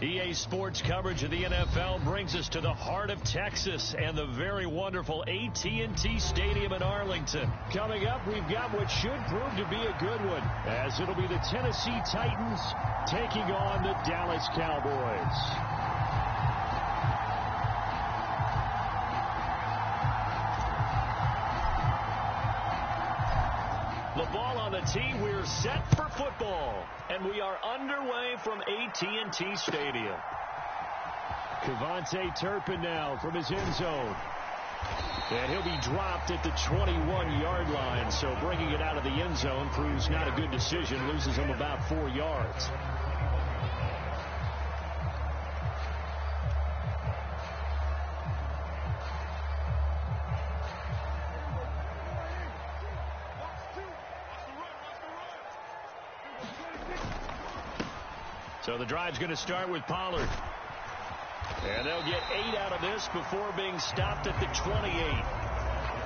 EA Sports coverage of the NFL brings us to the heart of Texas and the very wonderful AT&T Stadium in Arlington. Coming up, we've got what should prove to be a good one, as it'll be the Tennessee Titans taking on the Dallas Cowboys. The ball on the tee, we're set for football, and we are underway from AT&T Stadium. Kevontae Turpin now from his end zone. And he'll be dropped at the 21-yard line, so bringing it out of the end zone proves not a good decision, loses him about 4 yards. So the drive's going to start with Pollard. And they'll get 8 out of this before being stopped at the 28.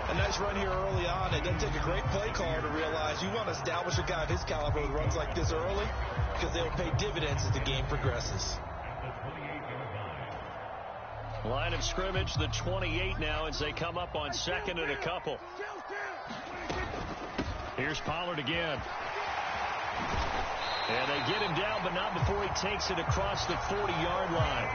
A nice run here early on. It doesn't take a great play caller to realize you want to establish a guy of his caliber who runs like this early, because they'll pay dividends as the game progresses. Line of scrimmage, the 28 now, as they come up on second and a couple. Here's Pollard again. And they get him down, but not before he takes it across the 40-yard line.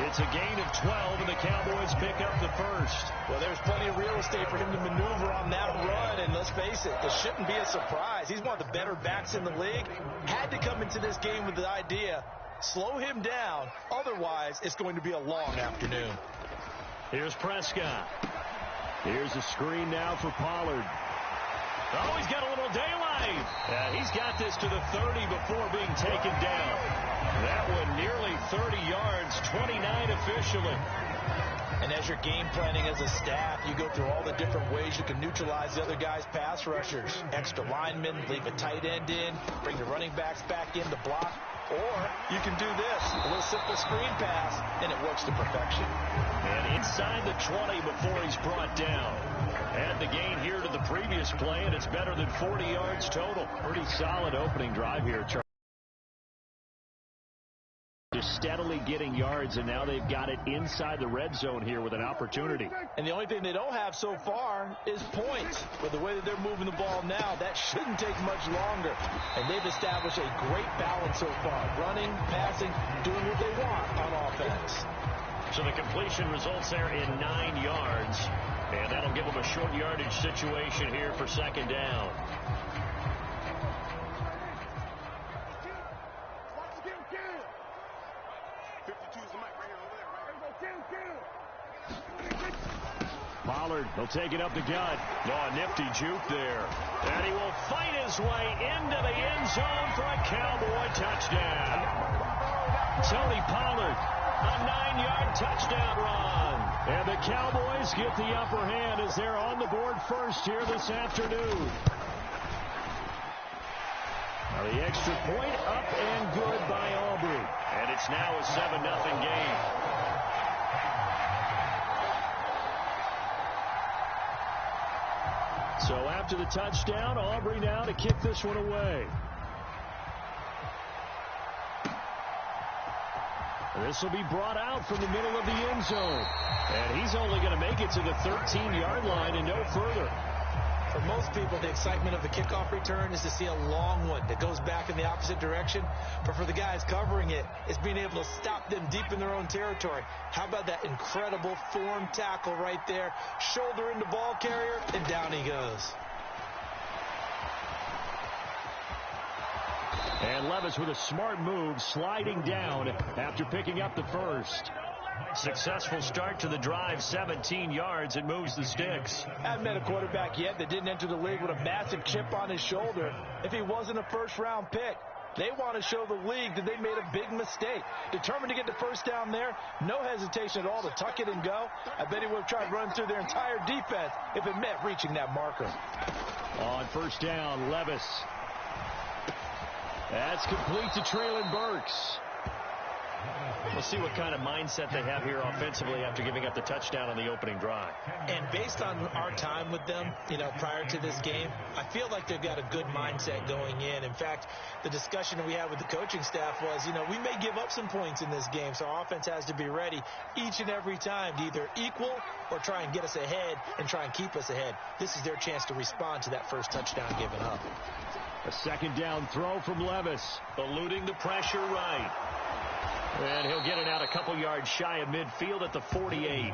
It's a gain of 12, and the Cowboys pick up the first. Well, there's plenty of real estate for him to maneuver on that run, and let's face it, this shouldn't be a surprise. He's one of the better backs in the league. Had to come into this game with the idea, slow him down, otherwise it's going to be a long afternoon. Here's Prescott. Here's a screen now for Pollard. Oh, he's got a little daylight. He's got this to the 30 before being taken down. That one nearly 30 yards, 29 officially. And as you're game planning as a staff, you go through all the different ways you can neutralize the other guy's pass rushers. Extra linemen, leave a tight end in, bring the running backs back in to block. Or you can do this, a little simple screen pass, and it works to perfection. And inside the 20 before he's brought down. Add the gain here to the previous play, and it's better than 40 yards total. Pretty solid opening drive here, Charlie. Just steadily getting yards, and now they've got it inside the red zone here with an opportunity. And the only thing they don't have so far is points. But the way that they're moving the ball now, that shouldn't take much longer. And they've established a great balance so far. Running, passing, doing what they want on offense. So the completion results there in 9 yards. And that'll give them a short yardage situation here for second down. Pollard, he'll take it up the gut. Oh, a nifty juke there. And he will fight his way into the end zone for a Cowboy touchdown. Tony Pollard, a 9-yard touchdown run. And the Cowboys get the upper hand as they're on the board first here this afternoon. Now the extra point up and good by Aubrey. And it's now a 7-0 game. So after the touchdown, Aubrey now to kick this one away. This will be brought out from the middle of the end zone. And he's only going to make it to the 13-yard line and no further. For most people, the excitement of the kickoff return is to see a long one that goes back in the opposite direction. But for the guys covering it, it's being able to stop them deep in their own territory. How about that incredible form tackle right there? Shoulder into ball carrier, and down he goes. And Levis with a smart move, sliding down after picking up the first. Successful start to the drive, 17 yards, and moves the sticks. I haven't met a quarterback yet that didn't enter the league with a massive chip on his shoulder if he wasn't a first-round pick. They want to show the league that they made a big mistake. Determined to get the first down there, no hesitation at all to tuck it and go. I bet he would have tried running through their entire defense if it meant reaching that marker. On first down, Levis. That's complete to Traylon Burks. We'll see what kind of mindset they have here offensively after giving up the touchdown on the opening drive. And based on our time with them, prior to this game, I feel like they've got a good mindset going in. In fact, the discussion that we had with the coaching staff was, we may give up some points in this game, so our offense has to be ready each and every time to either equal or try and get us ahead and try and keep us ahead. This is their chance to respond to that first touchdown given up. A second down throw from Levis, eluding the pressure right. And he'll get it out a couple yards shy of midfield at the 48.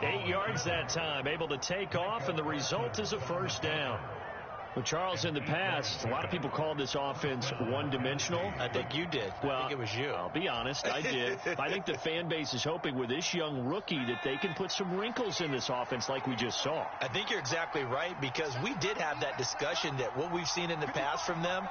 8 yards that time, able to take off, and the result is a first down. Well, Charles, in the past, a lot of people called this offense one-dimensional. I think you did. Well, I think it was you. I'll be honest, I did. I think the fan base is hoping with this young rookie that they can put some wrinkles in this offense like we just saw. I think you're exactly right, because we did have that discussion that what we've seen in the past from them,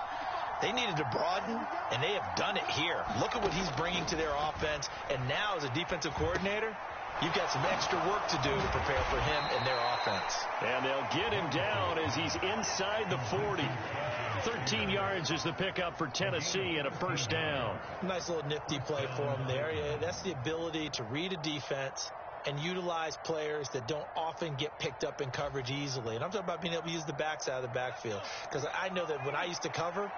they needed to broaden, and they have done it here. Look at what he's bringing to their offense, and now as a defensive coordinator, you've got some extra work to do to prepare for him and their offense. And they'll get him down as he's inside the 40. 13 yards is the pickup for Tennessee and a first down. Nice little nifty play for him there. Yeah, that's the ability to read a defense and utilize players that don't often get picked up in coverage easily. And I'm talking about being able to use the backside of the backfield. Because I know that when I used to cover,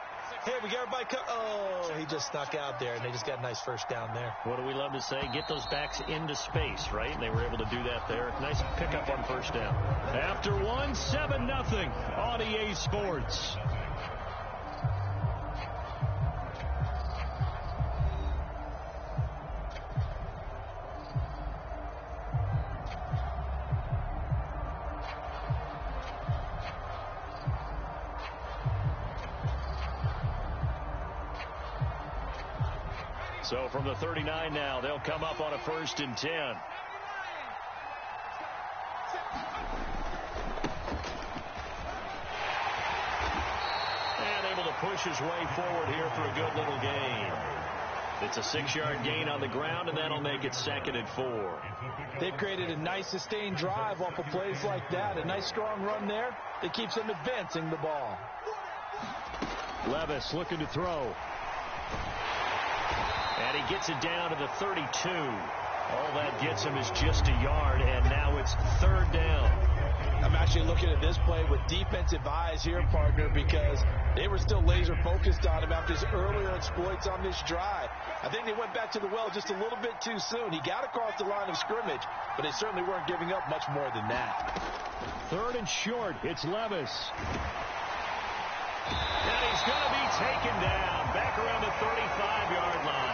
hey, we got everybody oh, he just snuck out there, and they just got a nice first down there. What do we love to say? Get those backs into space, right? And they were able to do that there. Nice pickup on first down. After one, 7-0 on EA Sports. So from the 39 now, they'll come up on a 1st and 10. And able to push his way forward here for a good little gain. It's a 6-yard gain on the ground, and that'll make it 2nd and 4. They've created a nice sustained drive off of plays like that. A nice strong run there that keeps them advancing the ball. Levis looking to throw. And he gets it down to the 32. All that gets him is just a yard, and now it's 3rd down. I'm actually looking at this play with defensive eyes here, partner, because they were still laser focused on him after his earlier exploits on this drive. I think they went back to the well just a little bit too soon. He got across the line of scrimmage, but they certainly weren't giving up much more than that. 3rd and short. It's Levis. And he's going to be taken down back around the 35-yard line.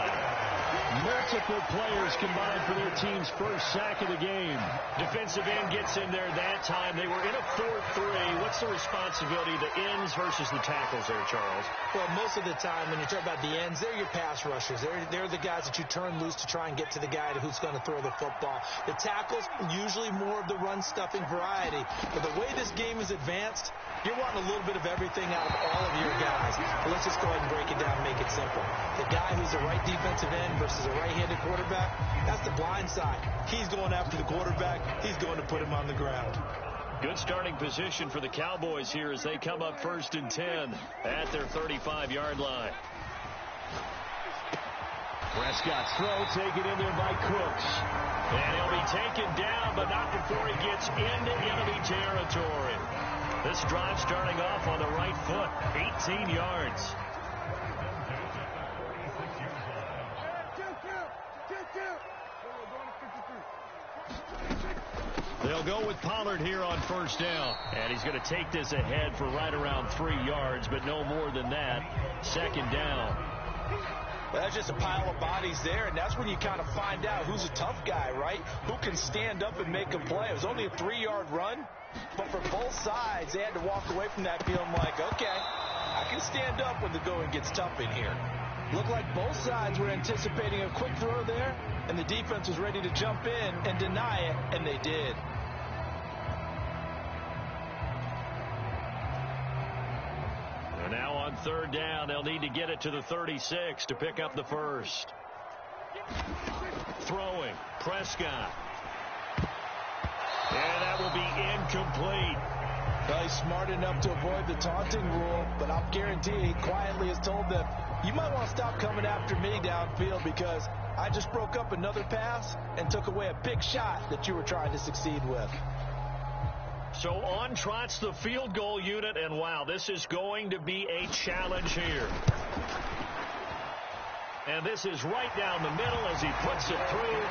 Multiple players combined for their team's first sack of the game. Defensive end gets in there that time. They were in a 4-3. What's the responsibility of the ends versus the tackles there, Charles? Well, most of the time when you talk about the ends, they're your pass rushers. They're the guys that you turn loose to try and get to the guy who's going to throw the football. The tackles, usually more of the run-stuffing variety. But the way this game is advanced, you're wanting a little bit of everything out of all of your guys. But let's just go ahead and break it down and make it simple. The guy who's the right defensive end versus a right-handed quarterback, that's the blind side. He's going after the quarterback. He's going to put him on the ground. Good starting position for the Cowboys here as they come up 1st and 10 at their 35-yard line. Prescott's throw taken in there by Cooks. And he'll be taken down, but not before he gets into enemy territory. This drive starting off on the right foot, 18 yards. They'll go with Pollard here on 1st down. And he's going to take this ahead for right around 3 yards, but no more than that. 2nd down. That's just a pile of bodies there, and that's when you kind of find out who's a tough guy, right? Who can stand up and make a play. It was only a 3-yard run, but for both sides, they had to walk away from that feeling like, okay, I can stand up when the going gets tough in here. Looked like both sides were anticipating a quick throw there, and the defense was ready to jump in and deny it, and they did. And now on 3rd down, they'll need to get it to the 36 to pick up the first. Throwing, Prescott. And that will be incomplete. Well, he's smart enough to avoid the taunting rule, but I'll guarantee he quietly has told them, you might want to stop coming after me downfield because I just broke up another pass and took away a big shot that you were trying to succeed with. So on trots the field goal unit, and wow, this is going to be a challenge here. And this is right down the middle as he puts it through.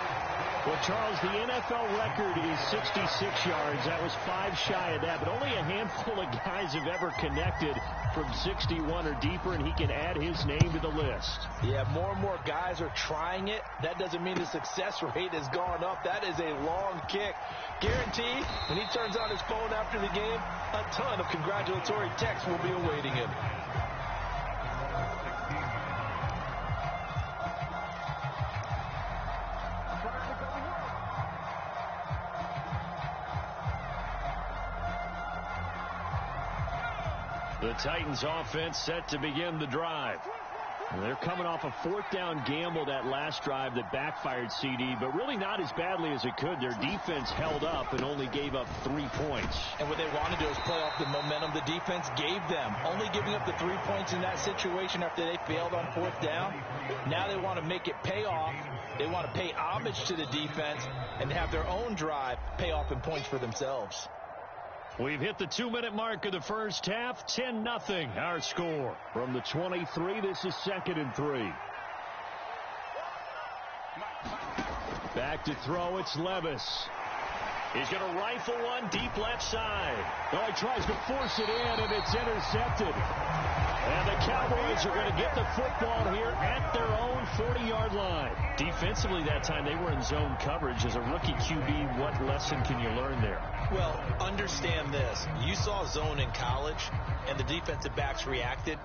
Well, Charles, the NFL record is 66 yards. That was 5 shy of that, but only a handful of guys have ever connected from 61 or deeper, and he can add his name to the list. Yeah, more and more guys are trying it. That doesn't mean the success rate has gone up. That is a long kick. Guaranteed, when he turns on his phone after the game, a ton of congratulatory texts will be awaiting him. The Titans offense set to begin the drive. And they're coming off a 4th down gamble that last drive that backfired, CD, but really not as badly as it could. Their defense held up and only gave up 3 points. And what they want to do is play off the momentum the defense gave them. Only giving up the 3 points in that situation after they failed on 4th down. Now they want to make it pay off. They want to pay homage to the defense and have their own drive pay off in points for themselves. We've hit the 2-minute mark of the first half. 10-0 our score. From the 23, this is 2nd and 3. Back to throw, it's Levis. He's going to rifle one deep left side. Oh, he tries to force it in, and it's intercepted. And the Cowboys are going to get the football here at their own 40-yard line. Defensively that time, they were in zone coverage. As a rookie QB, what lesson can you learn there? Well, understand this. You saw zone in college, and the defensive backs reacted,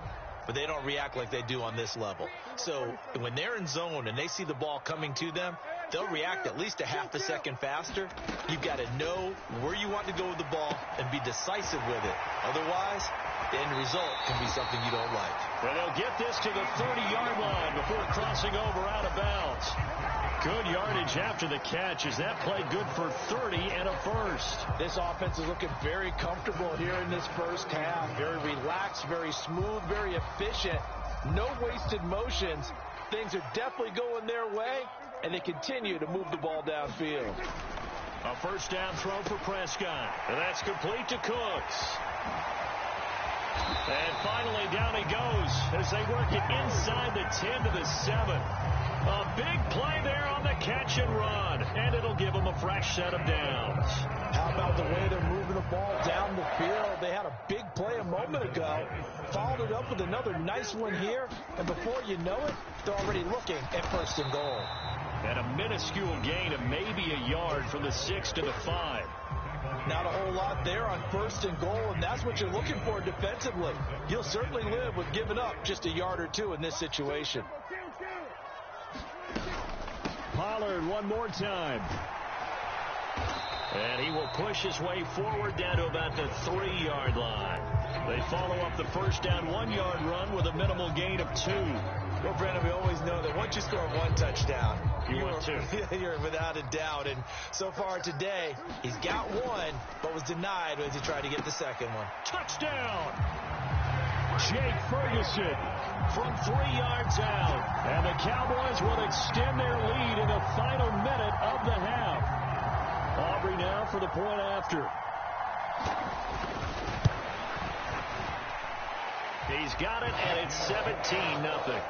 but they don't react like they do on this level. So when they're in zone and they see the ball coming to them, they'll react at least a half a second faster. You've got to know where you want to go with the ball and be decisive with it. Otherwise, the end result can be something you don't like. And they'll get this to the 30-yard line before crossing over out of bounds. Good yardage after the catch as that play good for 30 and a first. This offense is looking very comfortable here in this first half. Very relaxed, very smooth, very efficient. No wasted motions. Things are definitely going their way, and they continue to move the ball downfield. A first down throw for Prescott. And that's complete to Cooks. And finally down he goes as they work it inside the 10 to the 7. A big play there on the catch and run, and it'll give them a fresh set of downs. How about the way they're moving the ball down the field? They had a big play a moment ago, followed it up with another nice one here, and before you know it, they're already looking at 1st and goal. And a minuscule gain of maybe a yard from the 6 to the 5. Not a whole lot there on 1st and goal, and that's what you're looking for defensively. You'll certainly live with giving up just a yard or two in this situation. Pollard one more time. And he will push his way forward down to about the 3-yard line. They follow up the first down 1-yard run with a minimal gain of 2. Well, Brandon, we always know that once you score 1 touchdown, you're without a doubt. And so far today, he's got 1, but was denied as he tried to get the second one. Touchdown! Jake Ferguson from 3 yards out. And the Cowboys will extend their lead in the final minute of the half. Aubrey now for the point after. He's got it, and it's 17-0.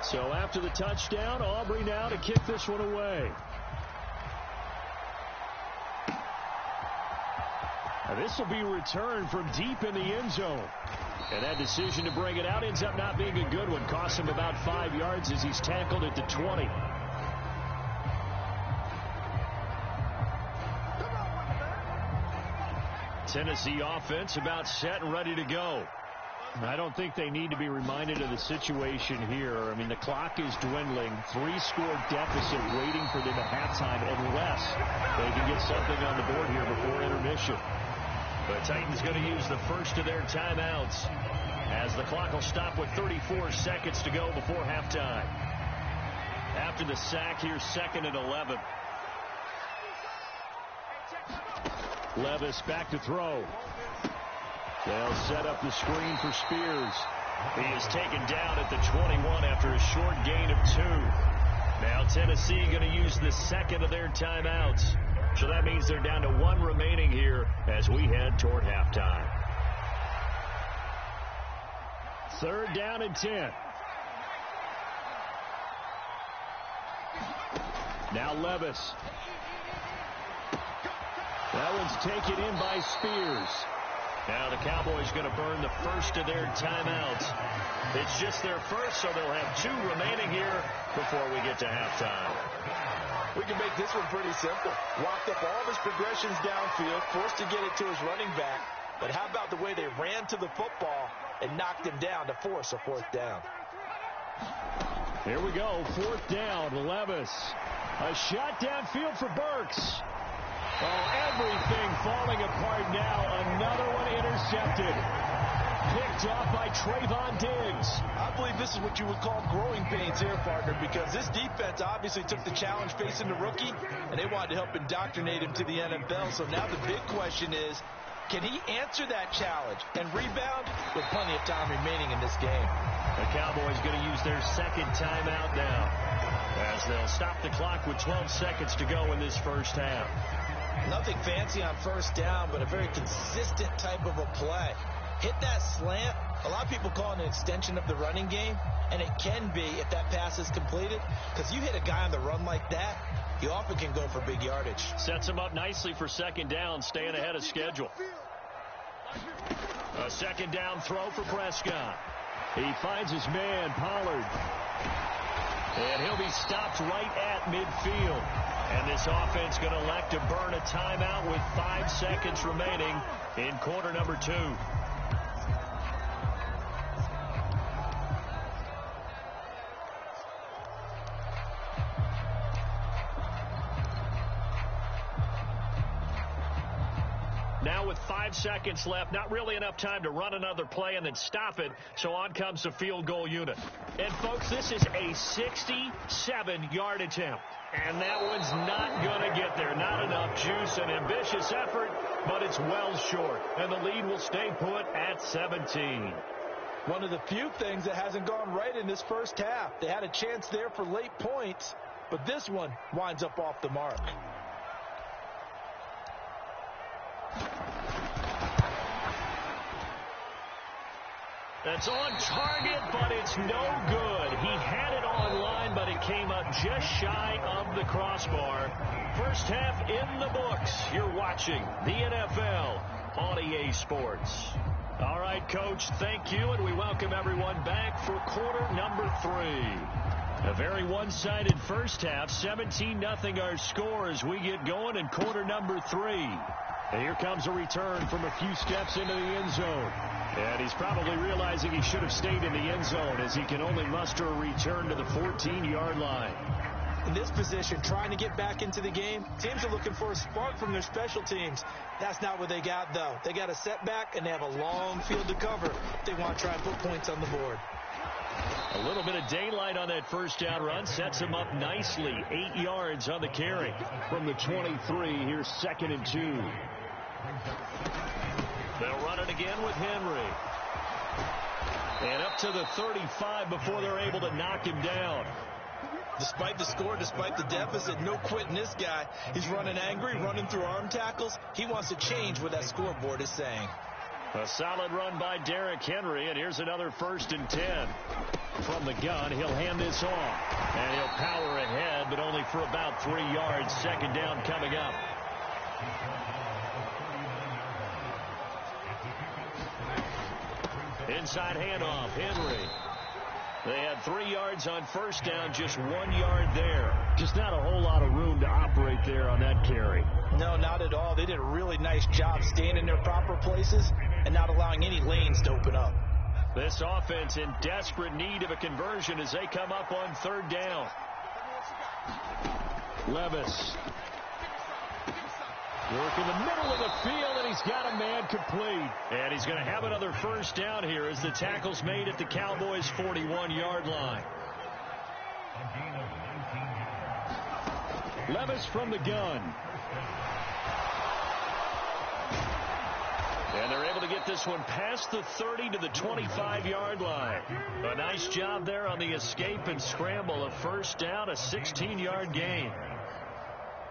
So after the touchdown, Aubrey now to kick this one away. And this will be returned from deep in the end zone. And that decision to bring it out ends up not being a good one. Costs him about 5 yards as he's tackled at the 20. Tennessee offense about set and ready to go. I don't think they need to be reminded of the situation here. I mean, the clock is dwindling. 3-score deficit waiting for them at halftime unless they can get something on the board here before intermission. The Titans going to use the first of their timeouts as the clock will stop with 34 seconds to go before halftime. After the sack, here's 2nd and 11. Levis back to throw. They'll set up the screen for Spears. He is taken down at the 21 after a short gain of 2. Now Tennessee going to use the second of their timeouts. So that means they're down to 1 remaining here as we head toward halftime. 3rd down and 10. Now Levis. That one's taken in by Spears. Now the Cowboys going to burn the first of their timeouts. It's just their first, so they'll have 2 remaining here before we get to halftime. We can make this one pretty simple. Walked up all of his progressions downfield, forced to get it to his running back. But how about the way they ran to the football and knocked him down to force a 4th down? Here we go, 4th down, Levis. A shot downfield for Burks. Oh, everything falling apart now. Another one intercepted. Picked off by Trayvon Diggs. I believe this is what you would call growing pains here, partner, because this defense obviously took the challenge facing the rookie, and they wanted to help indoctrinate him to the NFL. So now the big question is, can he answer that challenge and rebound with plenty of time remaining in this game? The Cowboys going to use their second timeout now, as they'll stop the clock with 12 seconds to go in this first half. Nothing fancy on 1st down, but a very consistent type of a play. Hit that slant. A lot of people call it an extension of the running game, and it can be if that pass is completed, because you hit a guy on the run like that, you often can go for big yardage. Sets him up nicely for 2nd down, staying ahead of schedule. A 2nd down throw for Prescott. He finds his man, Pollard. And he'll be stopped right at midfield. And this offense going to elect to burn a timeout with 5 seconds remaining in quarter number 2. Now with 5 seconds left, not really enough time to run another play and then stop it, so on comes the field goal unit. And, folks, this is a 67-yard attempt. And that one's not going to get there. Not enough juice, an ambitious effort, but it's well short. And the lead will stay put at 17. One of the few things that hasn't gone right in this first half. They had a chance there for late points, but this one winds up off the mark. That's on target, but it's no good. He had it on line, but it came up just shy of the crossbar. First half in the books. You're watching the NFL on EA Sports. All right, Coach, thank you, and we welcome everyone back for quarter number 3. A very one-sided first half, 17-0 our score as we get going in quarter number 3. And here comes a return from a few steps into the end zone. And he's probably realizing he should have stayed in the end zone as he can only muster a return to the 14-yard line. In this position, trying to get back into the game, teams are looking for a spark from their special teams. That's not what they got, though. They got a setback, and they have a long field to cover if they want to try and put points on the board. A little bit of daylight on that first down run sets him up nicely. 8 yards on the carry from the 23. Here's 2nd and 2. They'll run it again with Henry. And up to the 35 before they're able to knock him down. Despite the score, despite the deficit, no quitting this guy. He's running angry, running through arm tackles. He wants to change what that scoreboard is saying. A solid run by Derrick Henry, and here's another 1st and 10. From the gun, he'll hand this off. And he'll power ahead, but only for about 3 yards. 2nd down coming up. Inside handoff, Henry. They had 3 yards on 1st down, just 1 yard there. Just not a whole lot of room to operate there on that carry. No, not at all. They did a really nice job staying in their proper places and not allowing any lanes to open up. This offense in desperate need of a conversion as they come up on 3rd down. Levis. Work in the middle of the field, and he's got a man complete. And he's going to have another 1st down here as the tackle's made at the Cowboys' 41-yard line. Levis from the gun. And they're able to get this one past the 30 to the 25-yard line. A nice job there on the escape and scramble. A first down, a 16-yard gain.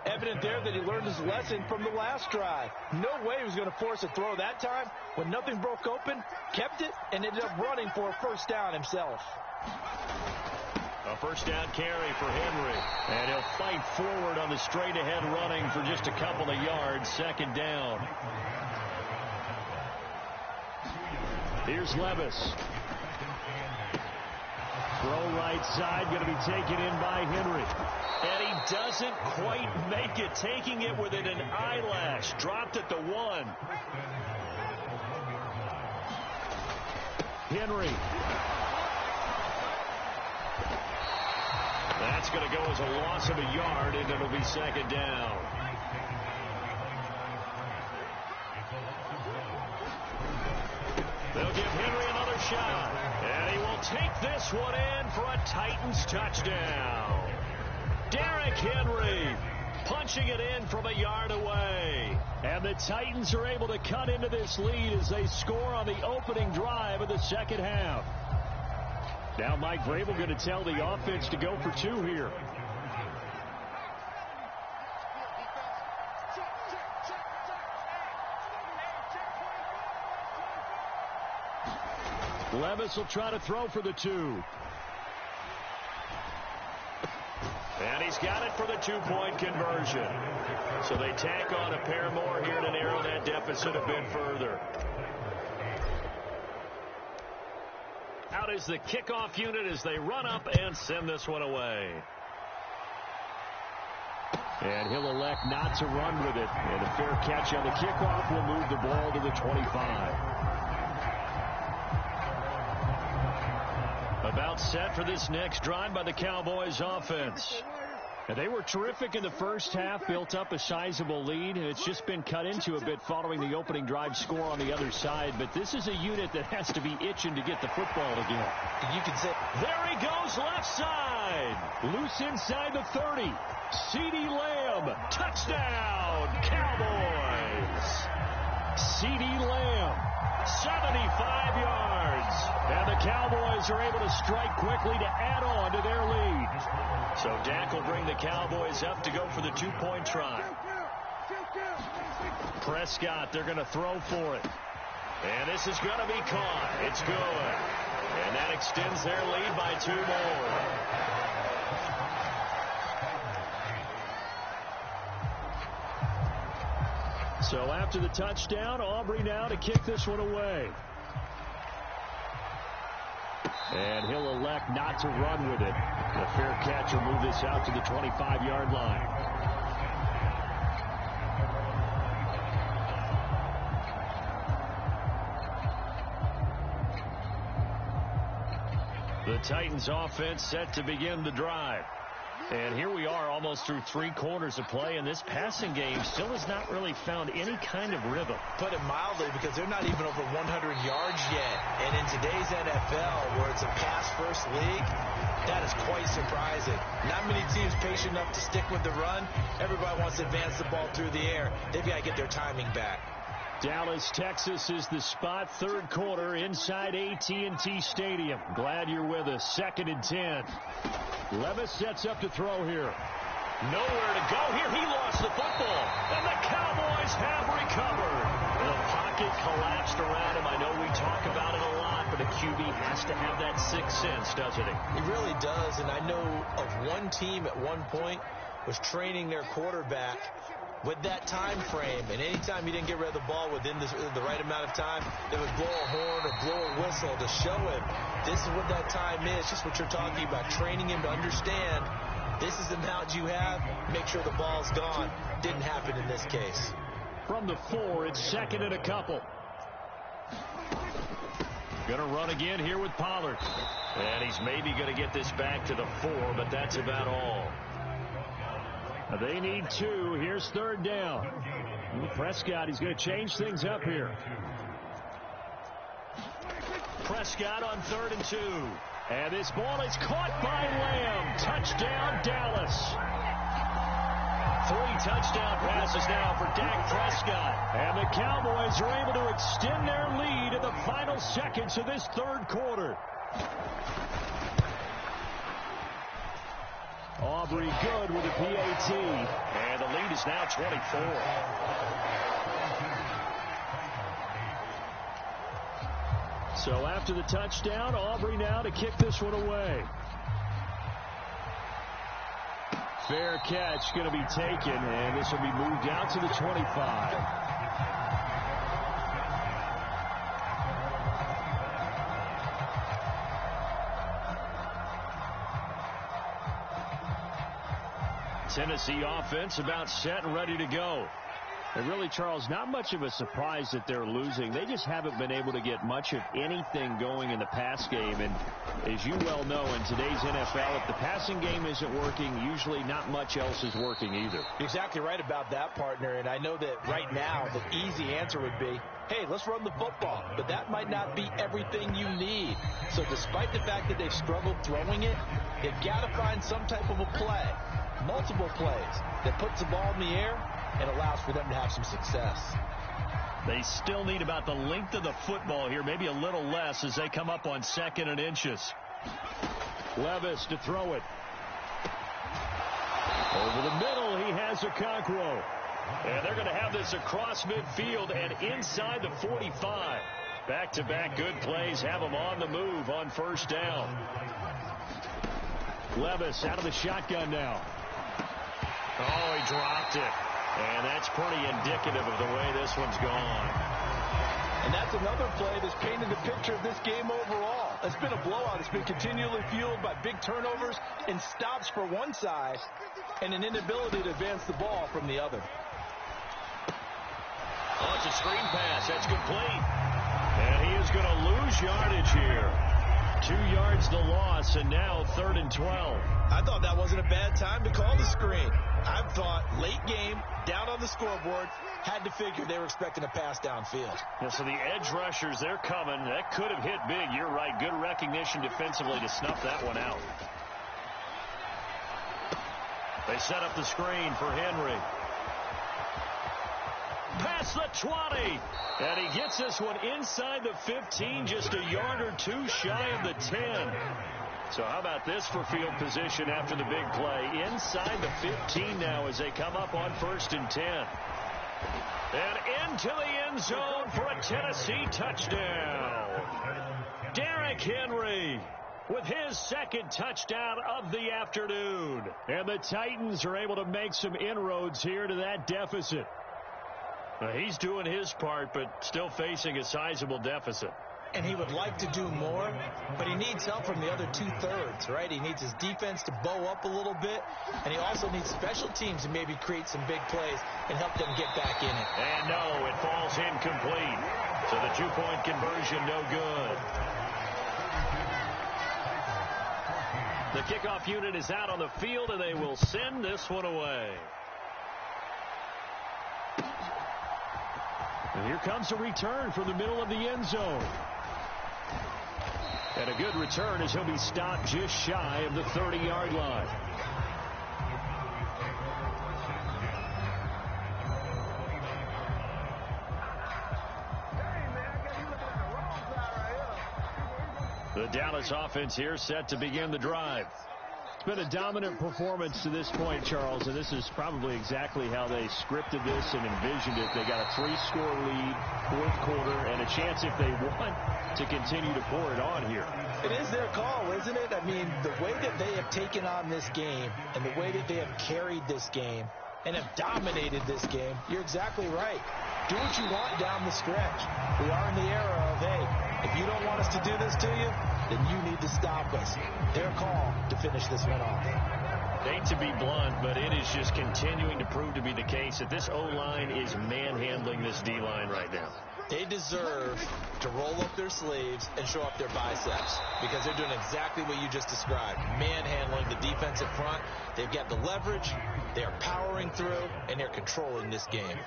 Evident there that he learned his lesson from the last drive. No way he was going to force a throw that time. When nothing broke open, kept it, and ended up running for a first down himself. A first down carry for Henry. And he'll fight forward on the straight-ahead running for just a couple of yards. Second down. Here's Levis. Throw right side, going to be taken in by Henry. And he doesn't quite make it, taking it within an eyelash. Dropped at the 1. Henry. That's going to go as a loss of a yard, and it'll be second down. They'll give Henry another shot. And he will take this one in for a Titans touchdown. Derrick Henry punching it in from a yard away. And the Titans are able to cut into this lead as they score on the opening drive of the second half. Now Mike Vrabel going to tell the offense to go for 2 here. Levis will try to throw for the 2. And he's got it for the 2-point conversion. So they tack on a pair more here to narrow that deficit a bit further. Out is the kickoff unit as they run up and send this one away. And he'll elect not to run with it. And a fair catch on the kickoff will move the ball to the 25. About set for this next drive by the Cowboys offense. And they were terrific in the first half, built up a sizable lead. It's just been cut into a bit following the opening drive score on the other side. But this is a unit that has to be itching to get the football again. You can say, there he goes left side. Loose inside the 30. CeeDee Lamb, touchdown, Cowboys. CeeDee Lamb, 75 yards. And the Cowboys are able to strike quickly to add on to their lead. So Dak will bring the Cowboys up to go for the 2-point try. Prescott, they're going to throw for it. And this is going to be caught. It's good. And that extends their lead by 2 more. So after the touchdown, Aubrey now to kick this one away. And he'll elect not to run with it. A fair catch will move this out to the 25-yard line. The Titans offense set to begin the drive. And here we are almost through 3 quarters of play, and this passing game still has not really found any kind of rhythm. Put it mildly, because they're not even over 100 yards yet. And in today's NFL, where it's a pass-first league, that is quite surprising. Not many teams patient enough to stick with the run. Everybody wants to advance the ball through the air. They've got to get their timing back. Dallas, Texas is the spot, 3rd quarter inside AT&T Stadium. Glad you're with us. 2nd and 10. Levis sets up to throw here. Nowhere to go here. He lost the football. And the Cowboys have recovered. The pocket collapsed around him. I know we talk about it a lot, but a QB has to have that 6th sense, doesn't he? He really does. And I know of one team at one point was training their quarterback with that time frame, and anytime he didn't get rid of the ball within the right amount of time, they would blow a horn or blow a whistle to show him this is what that time is, just what you're talking about, training him to understand this is the amount you have, make sure the ball's gone. Didn't happen in this case. From the 4, it's 2nd and a couple. Going to run again here with Pollard. And he's maybe going to get this back to the 4, but that's about all. They need 2. Here's 3rd down. Prescott, he's going to change things up here. Prescott on 3rd and 2. And this ball is caught by Lamb. Touchdown, Dallas. 3 touchdown passes now for Dak Prescott. And the Cowboys are able to extend their lead in the final seconds of this third quarter. Aubrey good with a PAT. And the lead is now 24. So after the touchdown, Aubrey now to kick this one away. Fair catch going to be taken, and this will be moved out to the 25. Tennessee offense about set and ready to go. And really, Charles, not much of a surprise that they're losing. They just haven't been able to get much of anything going in the pass game. And as you well know, in today's NFL, if the passing game isn't working, usually not much else is working either. You're exactly right about that, partner. And I know that right now the easy answer would be, hey, let's run the football. But that might not be everything you need. So despite the fact that they've struggled throwing it, they've got to find some type of a play, multiple plays, that puts the ball in the air and allows for them to have some success. They still need about the length of the football here, maybe a little less as they come up on 2nd and inches. Levis to throw it. Over the middle, he has Okonkwo. And they're going to have this across midfield and inside the 45. Back-to-back good plays have them on the move on first down. Levis out of the shotgun now. Oh, he dropped it. And that's pretty indicative of the way this one's gone. And that's another play that's painted the picture of this game overall. It's been a blowout. It's been continually fueled by big turnovers and stops for one side and an inability to advance the ball from the other. Oh, it's a screen pass. That's complete. And he is going to lose yardage here. 2 yards the loss, and now 3rd and 12. I thought that wasn't a bad time to call the screen. I thought late game, down on the scoreboard, had to figure they were expecting a pass downfield. Yeah, so the edge rushers, they're coming. That could have hit big. You're right. Good recognition defensively to snuff that one out. They set up the screen for Henry. Past the 20. And he gets this one inside the 15, just a yard or two shy of the 10. So how about this for field position after the big play? Inside the 15 now as they come up on 1st and 10. And into the end zone for a Tennessee touchdown. Derrick Henry with his 2nd touchdown of the afternoon. And the Titans are able to make some inroads here to that deficit. He's doing his part, but still facing a sizable deficit. And he would like to do more, but he needs help from the other 2/3, right? He needs his defense to bow up a little bit, and he also needs special teams to maybe create some big plays and help them get back in it. And no, it falls incomplete. So the 2-point conversion no good. The kickoff unit is out on the field, and they will send this one away. And here comes a return from the middle of the end zone. And a good return as he'll be stopped just shy of the 30-yard line. The Dallas offense here set to begin the drive. It's been a dominant performance to this point, Charles, and this is probably exactly how they scripted this and envisioned it. They got a 3-score lead, 4th quarter, and a chance if they want to continue to pour it on here. It is their call, isn't it? I mean, the way that they have taken on this game and the way that they have carried this game and have dominated this game, you're exactly right. Do what you want down the stretch. We are in the era of, hey, if you don't want us to do this to you, then you need to stop us. Their call to finish this one off. Hate to be blunt, but it is just continuing to prove to be the case that this O-line is manhandling this D-line right now. They deserve to roll up their sleeves and show up their biceps because they're doing exactly what you just described, manhandling the defensive front. They've got the leverage, they're powering through, and they're controlling this game.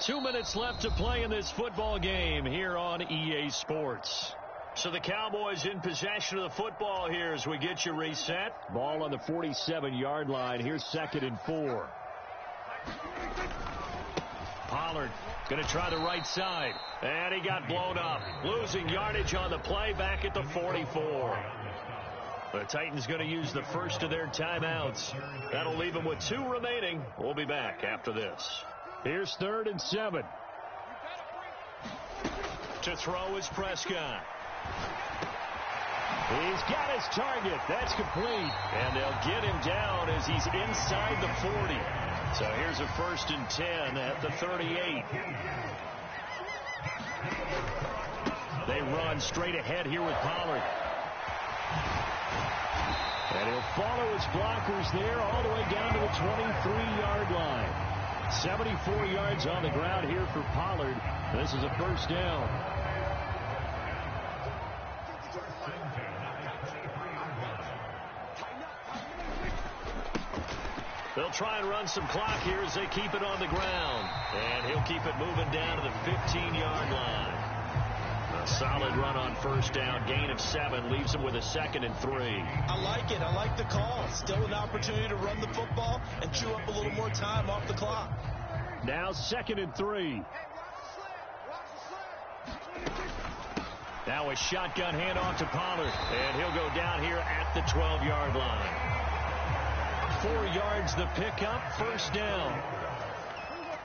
2 minutes left to play in this football game here on EA Sports. So the Cowboys in possession of the football here as we get you reset. Ball on the 47-yard line. Here's 2nd and 4. Pollard going to try the right side. And he got blown up. Losing yardage on the play back at the 44. The Titans going to use the first of their timeouts. That'll leave them with 2 remaining. We'll be back after this. Here's 3rd and 7. To throw is Prescott. He's got his target. That's complete. And they'll get him down as he's inside the 40. So here's a 1st and 10 at the 38. They run straight ahead here with Pollard. And he'll follow his blockers there all the way down to the 23-yard line. 74 yards on the ground here for Pollard. This is a 1st down. They'll try and run some clock here as they keep it on the ground. And he'll keep it moving down to the 15-yard line. A solid run on 1st down. Gain of 7 leaves him with a 2nd and 3. I like it. I like the call. Still an opportunity to run the football and chew up a little more time off the clock. Now 2nd and 3. Now a shotgun handoff to Pollard. And he'll go down here at the 12-yard line. 4 yards the pickup. 1st down.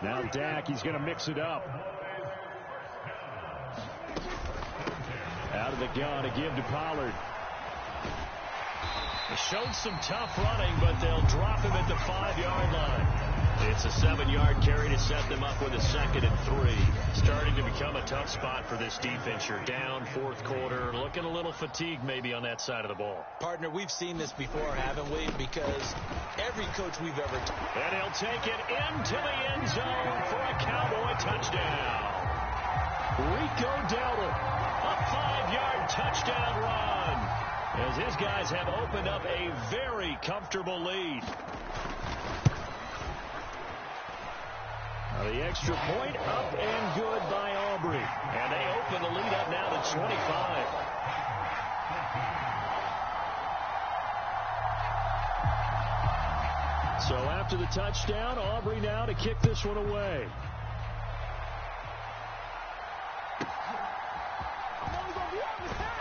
Now Dak, he's going to mix it up. Out of the gun to give to Pollard. They showed some tough running, but they'll drop him at the 5-yard line. It's a 7-yard carry to set them up with a 2nd and 3. Starting to become a tough spot for this defense. You're down 4th quarter. Looking a little fatigued maybe on that side of the ball. Partner, we've seen this before, haven't we? Because every coach we've ever... And he'll take it into the end zone for a Cowboy touchdown. Rico Dowdle, a 5-yard touchdown run. As his guys have opened up a very comfortable lead. The extra point up and good by Aubrey. And they open the lead up now to 25. So after the touchdown, Aubrey now to kick this one away.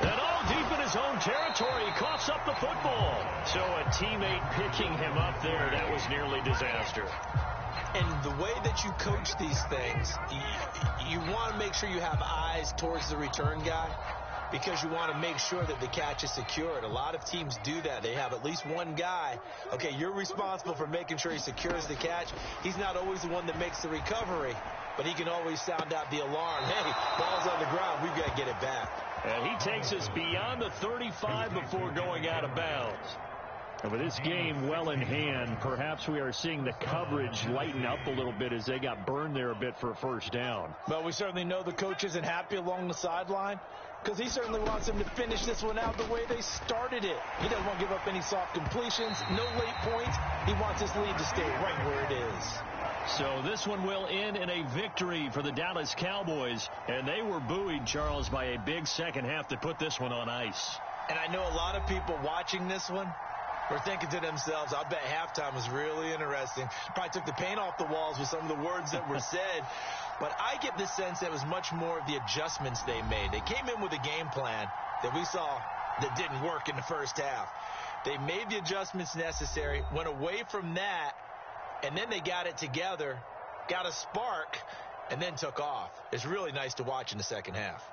And all deep in his own territory, he coughs up the football. So a teammate picking him up there, that was nearly disaster. And the way that you coach these things, you want to make sure you have eyes towards the return guy because you want to make sure that the catch is secured. A lot of teams do that. They have at least one guy. Okay, you're responsible for making sure he secures the catch. He's not always the one that makes the recovery, but he can always sound out the alarm. Hey, ball's on the ground. We've got to get it back. And he takes us beyond the 35 before going out of bounds. And with this game well in hand, perhaps we are seeing the coverage lighten up a little bit as they got burned there a bit for a 1st down. Well, we certainly know the coach isn't happy along the sideline because he certainly wants them to finish this one out the way they started it. He doesn't want to give up any soft completions, no late points. He wants his lead to stay right where it is. So this one will end in a victory for the Dallas Cowboys. And they were buoyed, Charles, by a big second half that put this one on ice. And I know a lot of people watching this one were thinking to themselves, I bet halftime was really interesting. Probably took the paint off the walls with some of the words that were said. But I get the sense that it was much more of the adjustments they made. They came in with a game plan that we saw that didn't work in the 1st half. They made the adjustments necessary, went away from that, and then they got it together, got a spark, and then took off. It's really nice to watch in the 2nd half.